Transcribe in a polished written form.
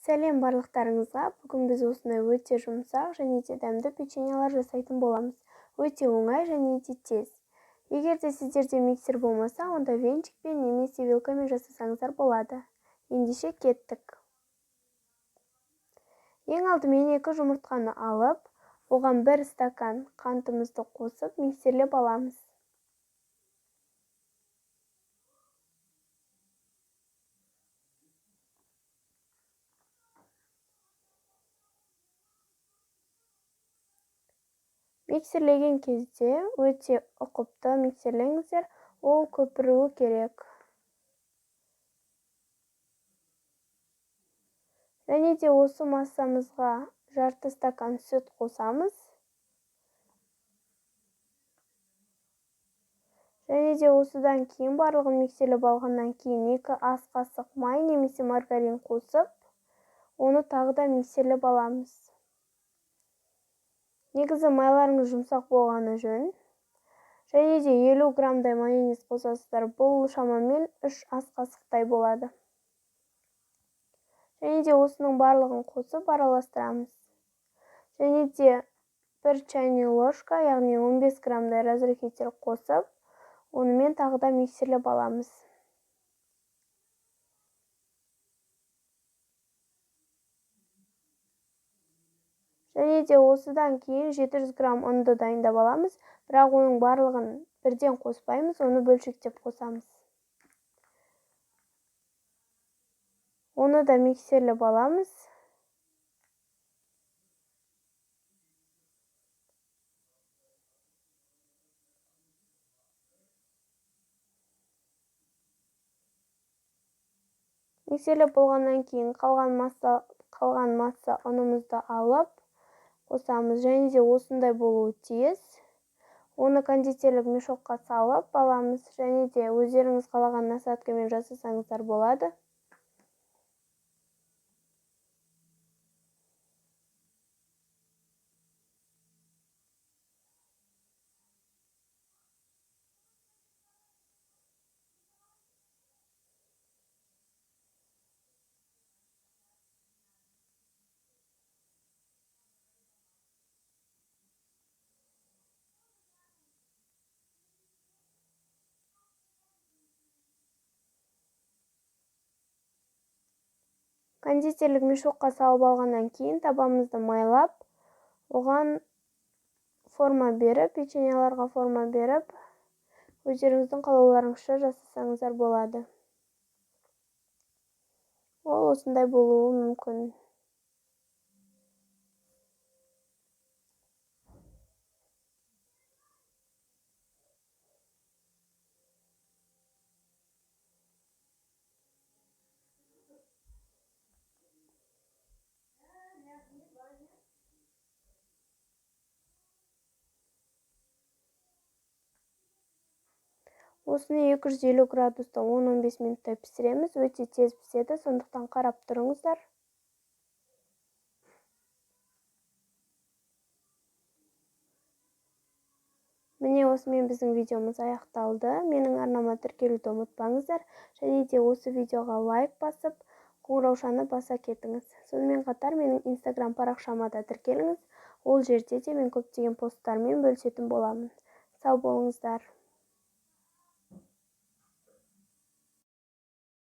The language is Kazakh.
Сәлем барлықтарыңызға. Бүгін біз осындай өте жұмсақ және де дәмді печеньелар жасайтын боламыз. Өте оңай және де тез. Егер де сіздерде миксер болмаса, онда венчикпен немесе вилкамен жасасаңыздар болады. Ендеше кеттік. Ең алдымен 2 жұмыртқаны алып, оған 1 стакан қантымызды қосып миксерлеп аламыз. Миксерлеген кезде өте ұқыпты миксерлеңіздер, ол көпіруі керек. Және де осы массамызға жарты стакан сүт қосамыз. Және де осыдан кейін барлығын миксерлеп алғаннан кейін 2 ас қасық май немесе маргарин қосып, оны тағы да миксерлеп аламыз. Негізі майларыңыз жұмсақ болғаны жөн. Және де 50 грамдай майонез қосасыздар. Бұл шамамен 3 ас қасықтай болады. Және де осының барлығын қосып араластырамыз. Және де 1 чайный ложка, яғни 15 грамдай разрыхитель қосып, онымен тағы да миксерлеп аламыз. Және де осыдан кейін 700 грамм ұнды дайындап аламыз, бірақ оның барлығын бірден қоспаймыз, оны бөлшектеп қосамыз. Оны да миксерлеп аламыз. Миксерлеп болғаннан кейін қалған масса ұнымызды алып қосамыз. Және де осындай болуы тиіс. Оны кондитерлік мешокқа салып аламыз. Және де өздеріңіз қалаған насадкамен жасасаңыздар болады. Кондитерлік мешокқа салып алғаннан кейін табамызды майлап, оған форма беріп, печеньеларға форма беріп, өздеріңіздің қалауларыңызша жасасаңыздар болады. Ол осындай болуы мүмкін. Осыны 250 градуста 10-15 минуттай пісіреміз. Өте тез піседі, сондықтан қарап тұрыңыздар. Міне осымен біздің видеомыз аяқталды. Менің арнама тіркелуді ұмытпаңыздар. Және де осы видеоға лайк басып, қоңыраушаны баса кетіңіз. Сонымен қатар менің Instagram парақшама да тіркеліңіз. Ол жерде де мен көптеген посттармен бөлісетін боламын. Сау болыңыздар.